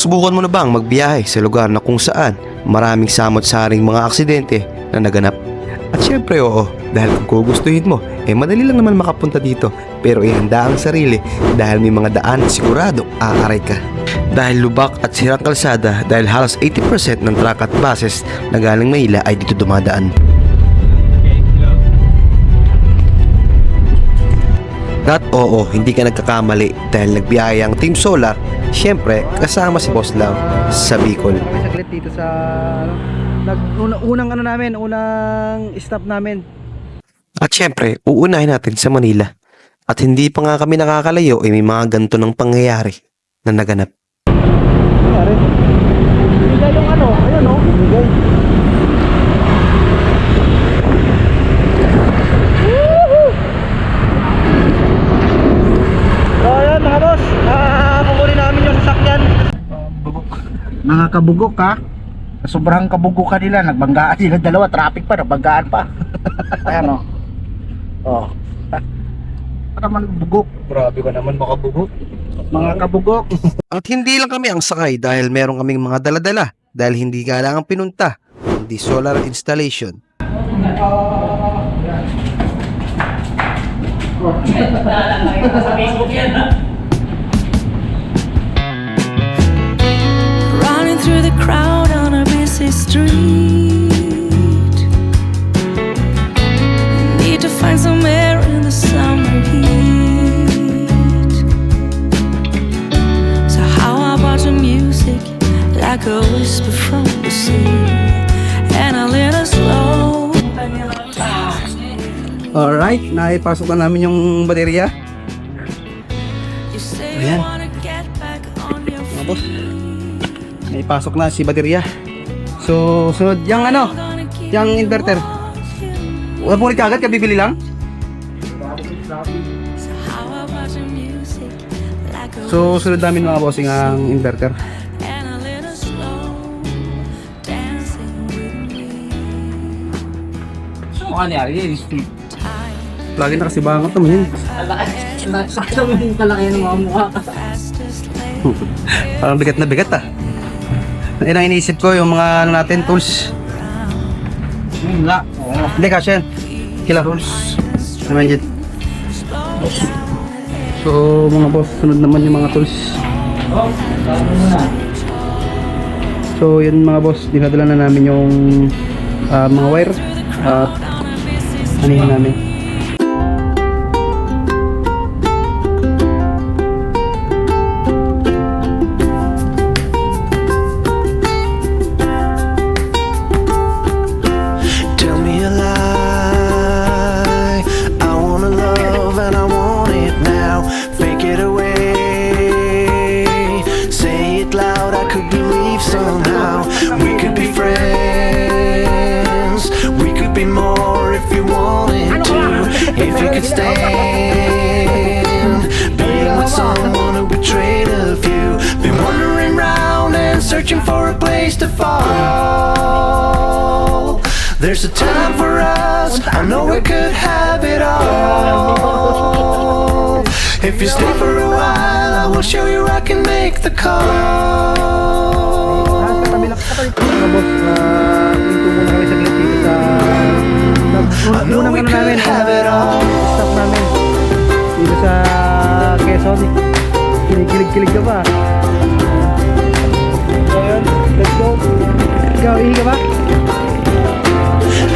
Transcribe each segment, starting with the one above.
Nasubukan mo na bang magbiyahe sa lugar na kung saan maraming samot-saring mga aksidente na naganap? At syempre oo, dahil kung gugustuhin mo, madali lang naman makapunta dito. Pero ihanda ang sarili dahil may mga daan na sigurado aaray ka. Dahil lubak at sirang kalsada dahil halos 80% ng truck at buses na galing Maynila ay dito dumadaan. At oo, hindi ka nagkakamali dahil nagbiyahe ang Team Solar, syempre kasama si Boss Lam sa Bicol. May saglit dito sa unang stop namin. At syempre, uunahin natin sa Manila. At hindi pa nga kami nakakalayo ay may mga ganito ng pangyayari na naganap. Nangyari? Bigay yung ayun o. Bigay. So ayun mga boss, kukunin namin yung sasakyan. Mga kabugok ha. Sobrang kabugukan nila, nagbanggaan sila dalawa, traffic pa, nagbanggaan pa. Ayan o. Oh. Ano naman bugok? Grabe ka naman makabugok. Mga kabugok. At hindi lang kami ang sakay dahil meron kaming mga daladala dahil hindi kailangan pinunta, hindi solar installation. Running through the crowd on a busy street. Need to find some air in the summer heat. So how about the music, like a whisper from the sea, and a little slow. Alright, naipasok na namin yung baterya. You say Ayan. you wanna get back on your Mga boss, feet. naipasok na si baterya. So, sunod yung yung inverter. Wala po rin kagad, kabibili lang. So how about the music, like a So, sunod namin mga bossing ang inverter. and a little slow, dancing with me. Lagi na kasi bangat naman yun. Fastest lane. Parang bigat na bigat ah. Ayun ang iniisip ko, yung mga natin, tools. Hindi kasi yan. Kila tools. Naman dyan. So mga boss, sunod naman yung mga tools. So yun mga boss, dinadala na namin yung mga wire at anihin namin. Tell me a lie. I wanna love and I want it now. Fake it away. Say it loud, I could believe somehow. We could be friends. We could be more if you wanted to. If you could stand being with someone who betrayed of you. Been wandering round and searching for a place to fall. There's a time for us, I know we could have it all. If you stay for a while, I will show you I can make the call. Mga boss, hinto muna kami saglit dito sa I know we could have it all. stop namin dito sa Quezon. Kinikilig-kilig ka ba? So yun, let's go. Ikaw, ihi ka ba?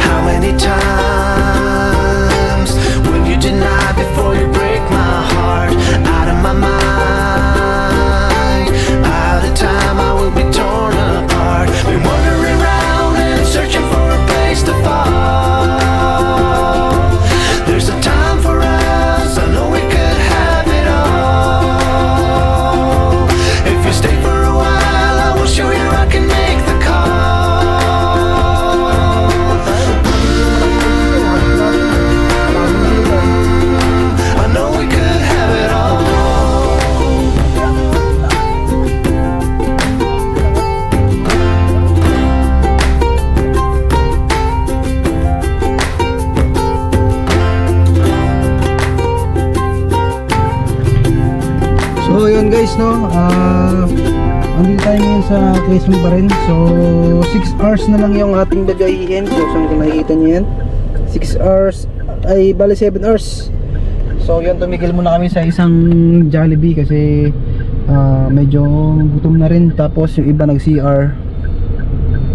How many times will you deny before you break my heart? Out of my mind, out of time I will be torn apart. Been wandering around and searching for a place to fall. There's a time for us, I know we could have it all. If you sa Quezon pa rin. So 6 hours na lang yung ating biyahihin. So saan ko nakikita niyo yan? 6 hours ay bali 7 hours. So yun, tumigil muna kami sa isang Jollibee kasi medyo gutom na rin. Tapos yung iba nag-CR.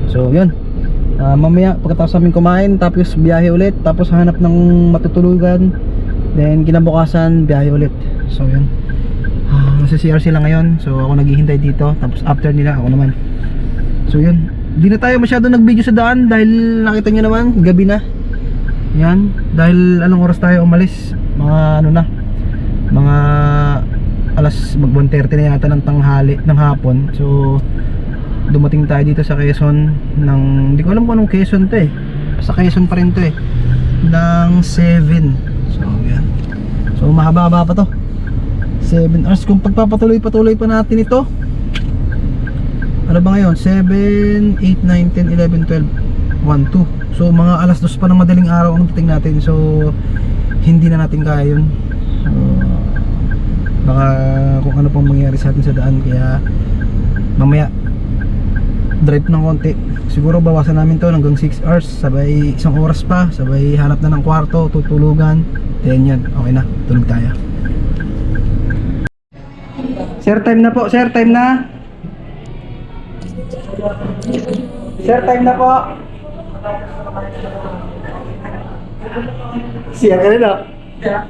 So yun, mamaya pagkatapos namin kumain, tapos biyahe ulit, tapos hanap ng matutulugan, then kinabukasan biyahe ulit. So yun, nasa CR sila ngayon, so ako naghihintay dito, tapos after nila ako naman. So yun, di na tayo masyado nag-video sa daan dahil nakita nyo naman, gabi na. Yan, dahil anong oras tayo umalis? Mga ano na, mga alas 1:30 na yata ng tanghali, ng hapon. So dumating tayo dito sa Quezon ng, hindi ko alam kung anong Quezon to eh, sa Quezon pa rin to eh, ng 7. So yan, so mahaba-haba pa to, 7 hours. Kung pagpapatuloy-patuloy pa natin ito, ano ba ngayon, 7, 8, 9, 10, 11, 12, 1, 2, so mga alas 2 pa ng madaling araw ang dating natin. So hindi na natin kaya yun. Baka kung ano pang mangyari sa atin sa daan, kaya mamaya drive ng konti. Siguro bawasan namin to hanggang 6 hours, sabay 1 oras pa, sabay hanap na ng kwarto, tutulugan, then yan, okay na, tulog tayo. Sir, time na po, sir, time na. Sir, time na po. Siya ka rin ah.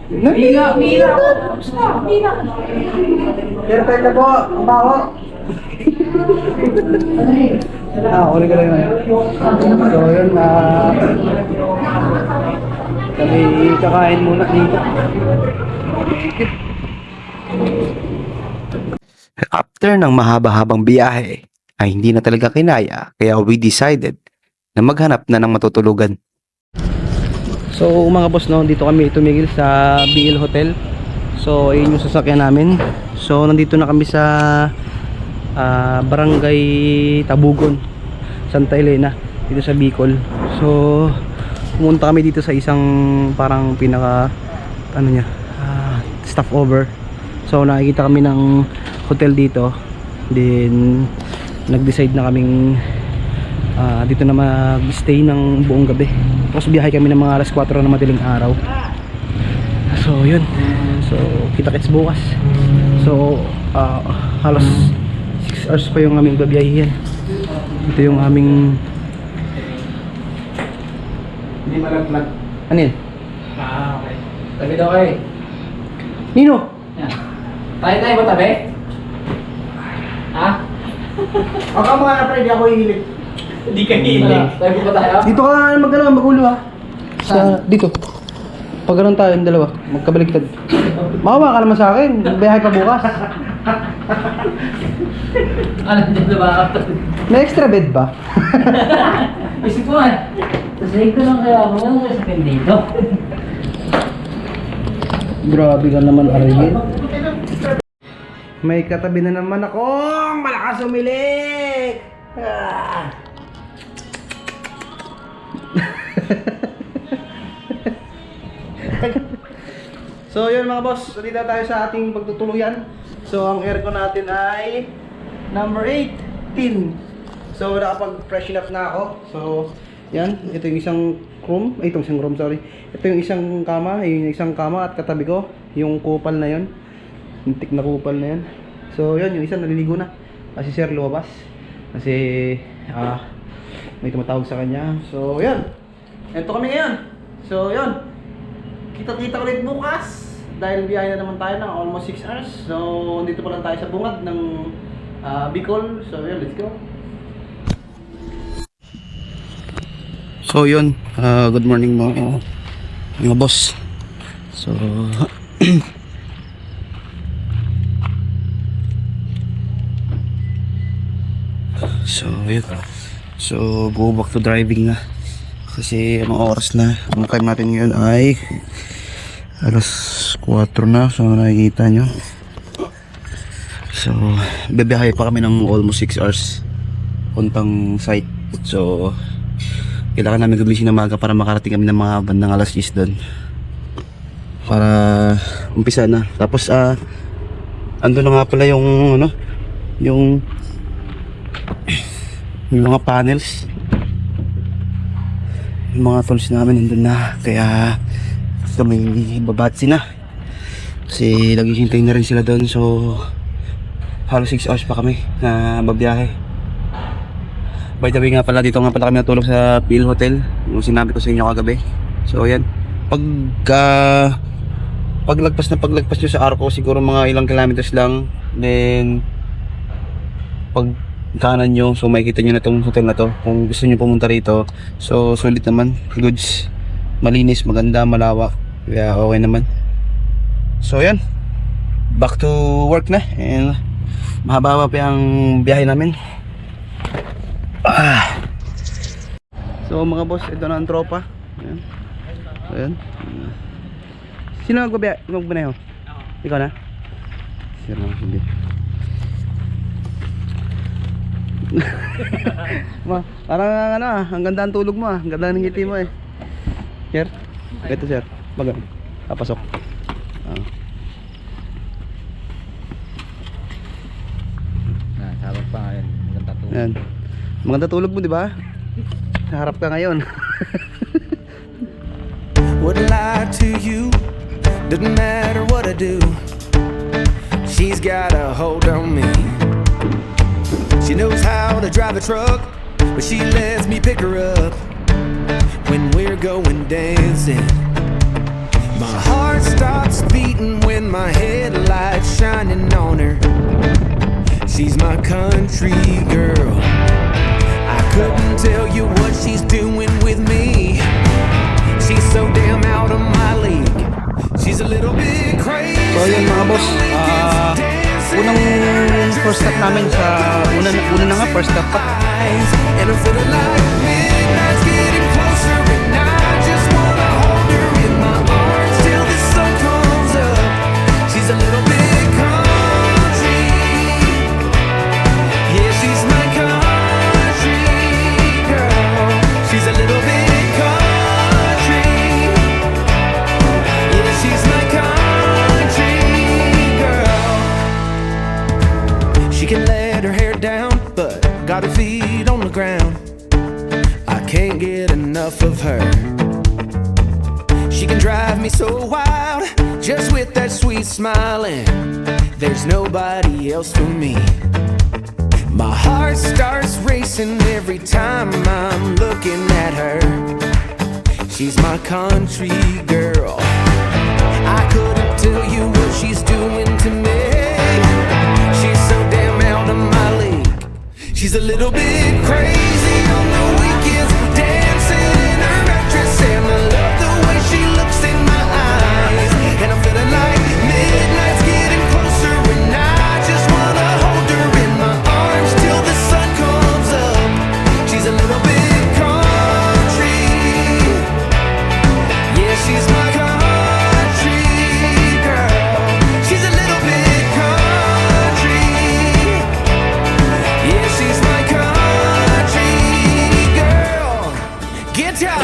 Mira. Sir, time na po, ang baho. Ulit ka lang yun. So yun, kami kakain muna dito. After ng mahaba-habang biyahe ay hindi na talaga kinaya, kaya we decided na maghanap na ng matutulugan. So mga boss, no, dito kami tumigil sa BL Hotel. So ayun yung sasakyan namin. So nandito na kami sa Barangay Tabugon, Santa Elena, dito sa Bicol. So pumunta kami dito sa isang parang pinaka stopover. So nakikita kami ng hotel dito, then nag-decide na kaming dito na mag-stay ng buong gabi. Tapos biyahe kami ng mga alas 4 na madaling araw. So yun, so kita-kits bukas. So halos 6 hours pa yung aming babiyahihan. Ito yung aming hindi malaglag. Ano yun? Okay. Tabi daw kayo. Nino? Yan. Tayo ba tabi? Ha? Ako mga na pre, di ako hihilig. Hindi ka hilig. Tayo ba tayo? Dito ka magulo ha. Sa dito. Pag ganun tayo yung dalawa, magkabaligtad. Makawa ka naman sa akin, biyahe pa bukas. Ano, dito ba? May extra bed ba? Isip ko nga. Tasay ko lang kaya ako. Ano sa akin dito? Grabe ka naman, Arvin. May katabi na naman akong malakas umilik. So yun mga boss, dito tayo sa ating pagtutuluyan. So ang aircon natin ay number 18. So nakapag-freshen up na ako. So yan, ito yung isang room, itong isang room, sorry. Ito yung isang kama, yung isang kama at katabi ko, yung kupal na yun. Yung tik na kupal na yun. So yun, yung isang naliligo na. Kasi sir lumabas. Kasi may tumatawag sa kanya. So yun, ito kami ngayon. So yun, kita-kita ulit bukas. Dahil biyahe na naman tayo ng almost 6 hours. So dito pa lang tayo sa bungad ng Bicol. So yun, let's go. So yun, good morning mga boss. So so yun, so go back to driving na kasi anong oras na. Ang time natin ngayon ay alas 4 na. So nakikita nyo, so bibiyahe pa kami ng almost 6 hours puntang site. So kailangan namin gumising na maga para makarating kami ng mga bandang alas 10 doon para umpisa na. Tapos ando na nga pala yung Yung mga panels, yung mga tools namin nandun na, kaya kami babatsi na kasi naghihintay na rin sila doon. So halos 6 hours pa kami na babiyahe. By the way nga pala, dito nga pala kami natulog sa PL Hotel, yung sinabi ko sa inyo kagabi. So ayan, paglagpas nyo sa Arco, siguro mga ilang kilometers lang, then pag kanan nyo, so makikita nyo na itong hotel na to kung gusto nyo pumunta rito. So sulit naman, goods, malinis, maganda, malawak, kaya okay naman. So yan, back to work na, and mahaba pa yung biyahe namin. So mga boss, ito na ang tropa. Ayan. Ayan. Sino magbaneho? Ikaw na? Sino na, hindi. Parang ano ang ganda ang tulog mo, ang ganda ng ngiti mo eh. Sir? Ito sir, baga, papasok. Sabag pa ngayon, maganda to. Ayan. Maganda tulog mo, di ba? Harap ka ngayon. Wouldn't lie to you, doesn't matter what I do. She's got a hold on me. She knows how to drive a truck, but she lets me pick her up when we're going dancing. My heart stops beating when my headlights shining on her. She's my country girl. I couldn't tell you what she's doing with me. She's so damn out of my league. She's a little bit crazy. So yun mga boss, unang first stop namin sa una na nga, first stop pa. And I'm feeling like midnight's getting closer, and I just wanna hold her in my arms till the sun comes up. She's a little bit country. Yeah, she's my country girl. She's a little bit country. Yeah, she's my country girl. She can let her hair down, but got her feet on the ground. I can't get enough of her. She can drive me so wild, just with that sweet smiling. There's nobody else for me. My heart starts racing every time I'm looking at her. She's my country girl. I couldn't tell you what she's doing to me. She's so damn out of my league. She's a little bit crazy on the weekends, dancing in her red dress, and I love the way she looks in my eyes. And I'm feeling like midnight's getting closer, and I just wanna hold her in my arms till the sun comes up. She's a little bit country. Yeah, she's my country girl. She's a little bit country. Yeah, she's my country girl. Guitar.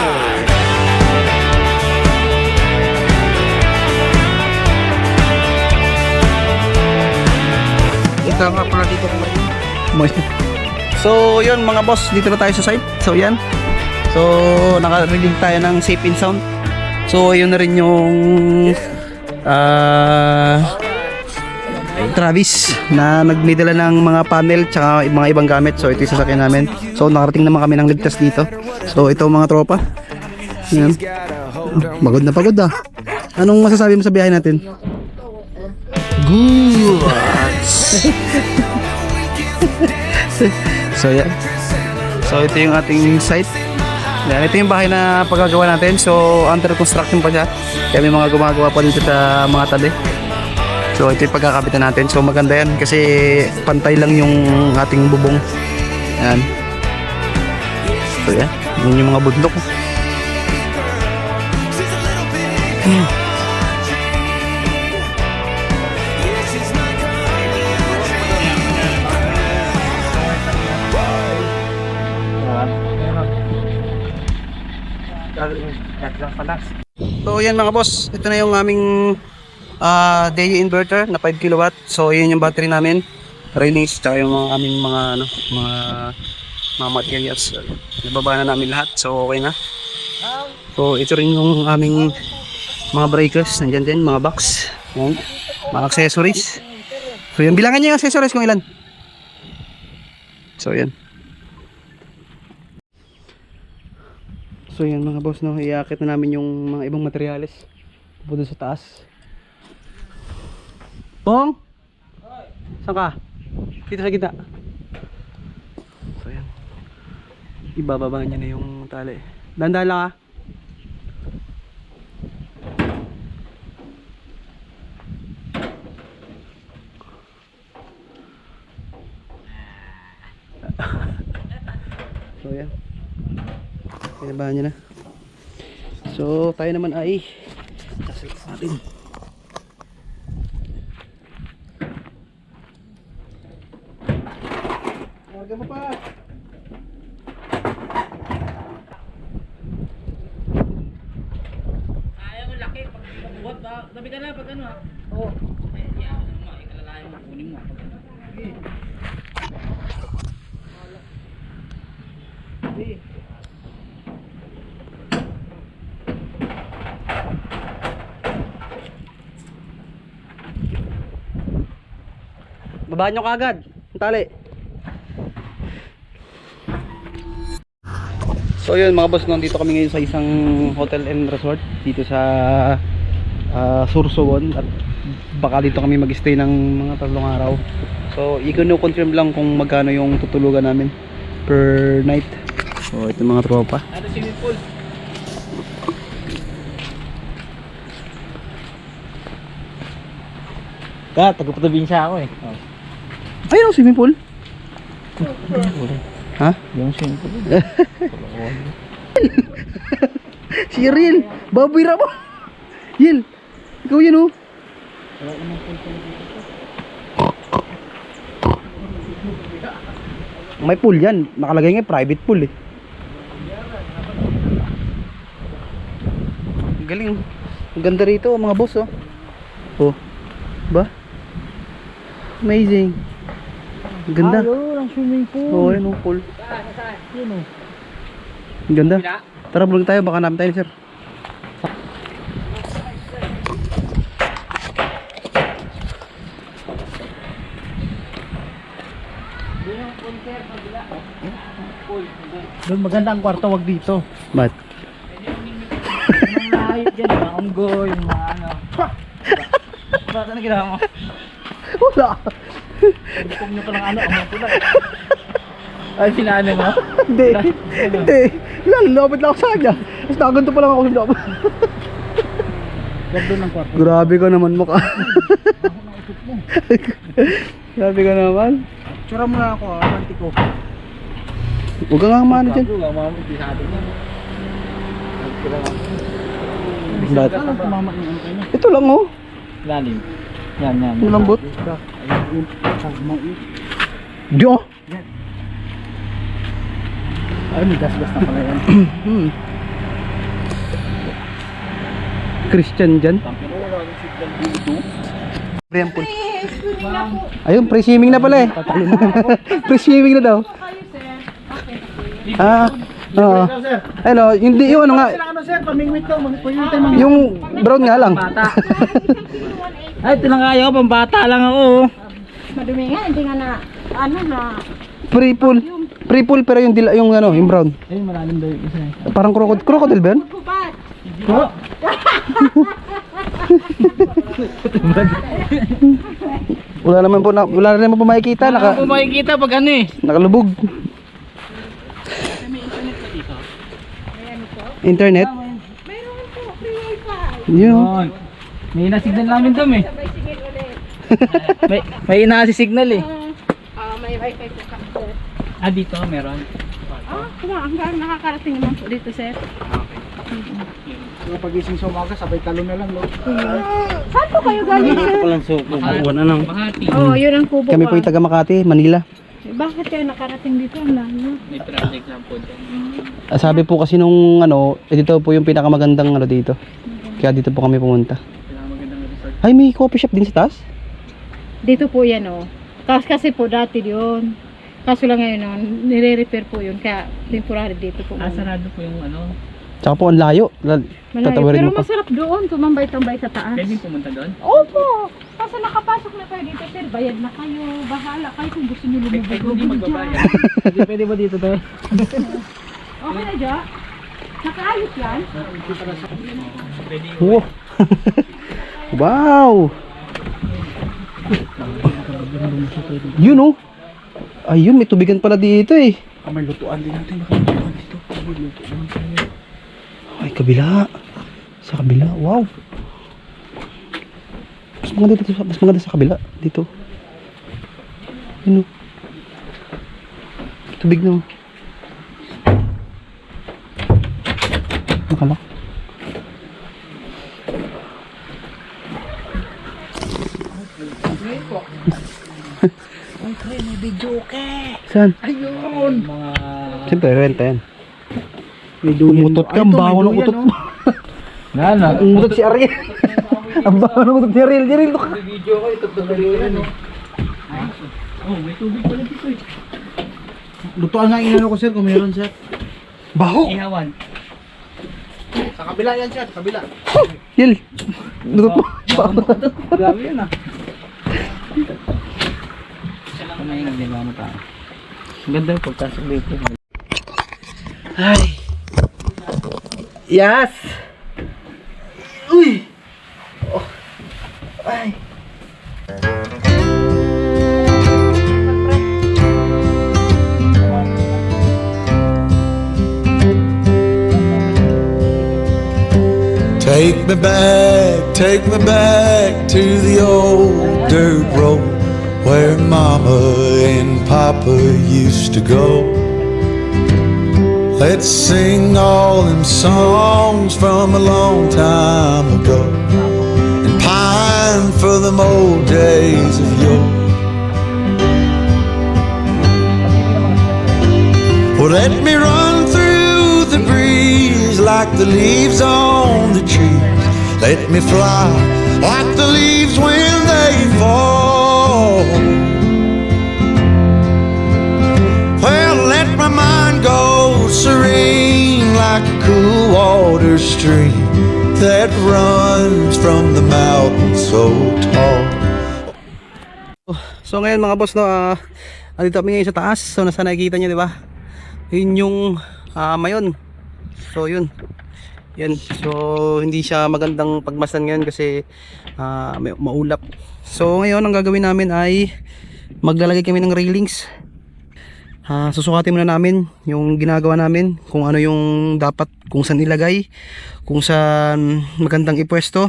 Ito nga pala dito ko. So yun mga boss, dito na tayo sa site. So yan, so nakarinig tayo ng safe and sound. So yun na rin yung Travis na nagmidala ng mga panel tsaka mga ibang gamit. So ito yung sasakyan namin. So nakarating naman kami ng ligtas dito. So ito mga tropa, yan. Pagod na pagod ah. Anong masasabi mo sa biyahe natin? Good. So yan. So ito yung ating site. Yan, ito yung bahay na paggagawa natin. So under construction pa siya. Kaya may mga gumagawa pa dito sa mga tabi. So ito yung pagkakabitan natin. So maganda yan kasi pantay lang yung ating bubong. Yan. So yan. Yun yung mga bundok. So yan mga boss, ito na yung aming Deyo inverter na 5 kW. So yun yung battery namin. railings tsaka yung mga aming mga materials. Nababa na namin lahat, so okay na. So ito rin yung aming mga breakers, nandyan din mga box, yan, mga accessories. So yan, bilangan niyo yung accessories kung ilan. So yan. So yan mga boss, no, iakit na namin yung mga ibang materyales pupunta sa taas. Bong! Saan ka? Dito sa gitna. So yan, ibababa niya na yung tali. Dahan-dahan lang, ha. So yan, pinabahan niya na. So tayo naman ay sasalit natin. Larga mo pa. Ayaw mo laki pag buhat ba? Tabi ka na pag ano ha? Oo. Eh, yan. Ano mo, ikalalayan mo, kunin mo. Pag ano. Babaan nyo kagad ang tali. So yun mga boss, nandito kami ngayon sa isang hotel and resort dito sa Sursogon, at baka dito kami mag-stay ng mga 3 araw. So i-confirm lang kung magkano yung tutulugan namin per night. So ito mga tropa. Ano swimming pool? Taga-probinsya ako eh. Oh. Ayun ang swimming pool. Ha? Yung swimming pool. Si Riel, babira mo. Yel, ikaw yan oh. May pool yan, nakalagay nga private pool eh. Galing. Ang ganda rito mga boss oh. Oh. Ba? Amazing. Ang ganda. Ayun, ang swimming pool. Oo, yun ang pool. Saan? Yun oh. Ang ganda. Tara, bulong tayo, baka namin tayo sir. Doon maganda ang kwarto, wag dito. Ba't? Mga hayop dyan, mga unggoy, mga ano. Bakit ano ginawa mo? Wala. Hukom nyo palang ano, amang pula eh. Ay, sinaano mo? Hindi. Hindi. Lalapit lang ako sa kanya. Tapos nakaganto pa lang ako sa loob. Wag doon ang kwarto. Grabe ka naman mukha. Grabe ka naman. Tsura mo na ako, amanti ko. Huwag ka nga mano dyan. Hindi sa atin yan. Ba't? Ano tumama yung ano kanya? Ito lang oh. Lalim. Yan, yan. Malambot. Di oh. Ay, may gas-gas na pala yan. Christian dyan. Ayan po. Ayun, pre-swimming na pala eh. Pre-swimming na daw. Ah, oo. Ano, hindi yung ano nga, Ano sir, pamingwit ko, yung brown nga lang. Ay, ito lang ayaw, pambata lang ako. Madumi nga, hindi nga na, ano na, Pre-pool. Pre-pool pero yung dila, yung ano, yung brown. Ayun, malalim daw yung isa. Parang crocodile ba yun? kubat. Oo. Wala naman po makikita, Wala po makikita pag ano eh. nakalubog. Internet? Mayroon po, free wifi. Yun. Yun. May ina-signal namin dam eh. Sabay singit ulit. may ina-signal eh. May wifi po kami, sir. Ah, dito meron. Hanggang nakakarating naman po dito, sir. So pagising sa umaga, sabay talo na lang, no? Saan po kayo galing, sir? Walang suko. Ano nang? Bahati. Oo, yun ang kubo Kami po yung taga Makati, Manila. Bakit kayo nakarating dito? Ang layo. May project lang po dyan. Sabi po kasi nung ano, dito po yung pinakamagandang ano dito. Kaya dito po kami pumunta. Kailangan magandang resort. Ay, may coffee shop din sa taas? Dito po yan, oh. Kasi po dati yun. Kaso lang ngayon nun, nire-repair po yun. Kaya temporary dito po. Sarado po yung ano. Tsaka po ang layo. Malayo. Tatawarin Pero mo pa. masarap doon, tumambay-tambay sa taas. Pwede pumunta doon? Opo! Kaso nakapasok na kayo dito, sir. Bayad na kayo. Bahala kayo kung gusto nyo Pwede lumubog hindi magbabayad. Pwede ba dito tayo? Okay na dyan? Nakaayos yan? Wow! Wow! Yun oh! Ayun, may tubigan pala dito eh. May lutuan din natin. Baka lutuan dito. May lutuan tayo. Ay, kabila. Sa kabila, wow. Mas maganda sa kabila. Dito. Yun oh. Tubig na oh. Nakalak. Ay, may video ke. Saan? Ayun. Siyempre, renta yan. Umutot ka, ang baho ng utot mo. Nana. Ang utot si Ariel. Ang baho ng utot si Ariel. Ariel, ka. Video ko, ito yan. Oh, may tubig pala dito eh. Lutuan nga inano ko sir kung meron sir. Baho. Ihawan. Sa kabila yan sir, kabila. Yel. Utot mo. Grabe yan ah. Siya lang may nagdiba mo tayo. Ang ganda yung pagtasok dito. Ay. Yes. Uy. Oh. Ay. Take me back to the old dirt road where Mama and Papa used to go. Let's sing all them songs from a long time ago and pine for them old days of yore. Well, let me run through the breeze like the leaves on the trees. Let me fly like the leaves when they fall. Well, let my mind go serene like a cool water stream that runs from the mountain so tall. So ngayon mga boss no, andito kami ngayon sa taas. So nasa nakikita niyo, di ba? Yun yung mayon. So yun. Yan. So hindi siya magandang pagmasdan ngayon kasi maulap. So ngayon ang gagawin namin ay maglalagay kami ng railings. Susukatin muna namin yung ginagawa namin, kung ano yung dapat, kung saan ilagay, kung saan magandang ipwesto.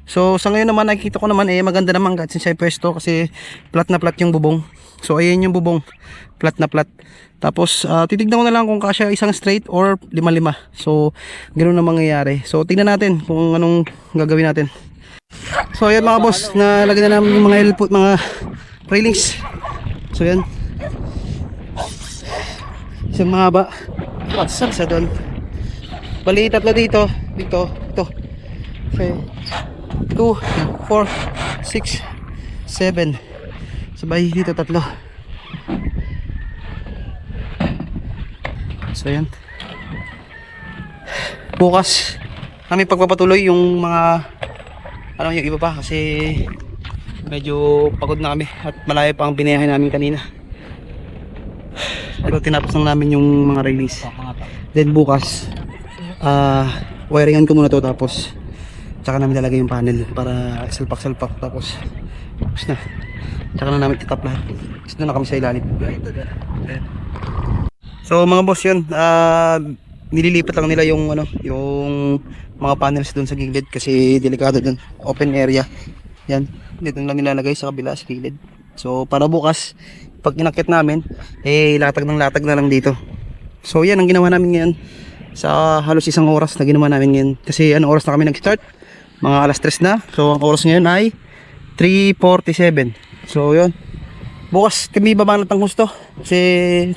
So sa ngayon naman nakikita ko naman maganda naman kahit siya ipwesto kasi flat na flat yung bubong. So ayan yung bubong, flat na flat. Tapos titignan ko na lang kung kasya isang straight or 5-5. So ganoon na mangyayari. So tingnan natin kung anong gagawin natin. So ayan mga boss, nalagyan na namin yung mga elpot, mga railings. So yan, isang mahaba, sa doon. Bali tatlo dito, ito. Okay. 2, 4, 6, 7. Sabay dito tatlo. So yan. Bukas kami pagpapatuloy yung mga yung iba pa kasi medyo pagod na kami at malayo pa ang binayahe namin kanina. Pero tinapos lang namin yung mga release. Then bukas wiringan ko muna to, tapos tsaka namin lalagay yung panel para salpak tapos na. Tsaka na namin titap lahat. Gusto na kami sa ilalim. So mga boss yun, nililipat lang nila yung yung mga panels doon sa gilid kasi delikado doon, open area. Yan, dito lang nilalagay sa kabila sa gilid. So para bukas pag inakit namin, latag na lang dito. So yan ang ginawa namin ngayon. Sa halos isang oras na ginawa namin ngayon. Kasi oras na kami nag-start? Mga alas 3 na. So ang oras ngayon ay 3:47. So yun. Bukas kami babanat ng gusto. Kasi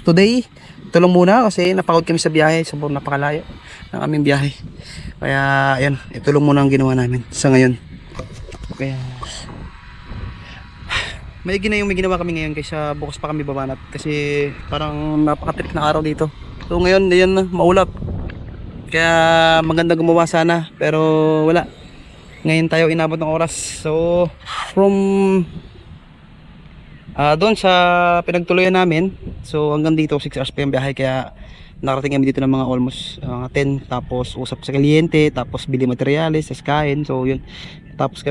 today, ito lang muna kasi napagod kami sa biyahe. Sobrang napakalayo ng aming biyahe. Kaya yan, ito lang muna ang ginawa namin sa ngayon. Kaya may ginawa kami ngayon kaysa bukas pa kami babanat kasi parang napaka-trick na araw dito. So ngayon, ayan na, maulap. Kaya maganda gumawa sana pero wala. Ngayon tayo inabot ng oras. So from doon sa pinagtuluyan namin, so hanggang dito 6 hours pa yung biyahe, kaya nakarating kami dito ng mga almost 10, tapos usap sa kliyente, tapos bili materyales, tas kain. So yun, tapos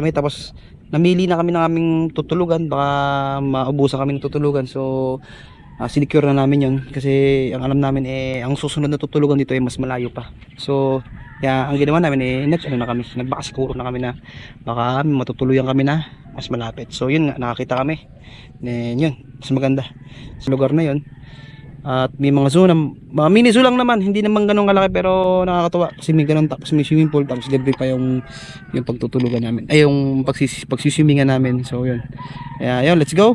namili na kami ng aming tutulugan, baka maubusan kami ng tutulugan. So sinecure na namin yun kasi ang alam namin ang susunod na tutulugan dito ay mas malayo pa. So kaya ang ginawa namin nagbakasiguro na kami na baka matutuluyan kami na mas malapit. So yun nga, nakakita kami yun, mas maganda sa lugar na yun. At may mga zoo mga mini zoo lang naman, hindi naman ganun kalaki, pero nakakatuwa kasi may ganun, tapos may swimming pool, tapos libre pa yung pagtutulugan namin, yung pagsiswimingan namin. So yun, kaya yun, let's go.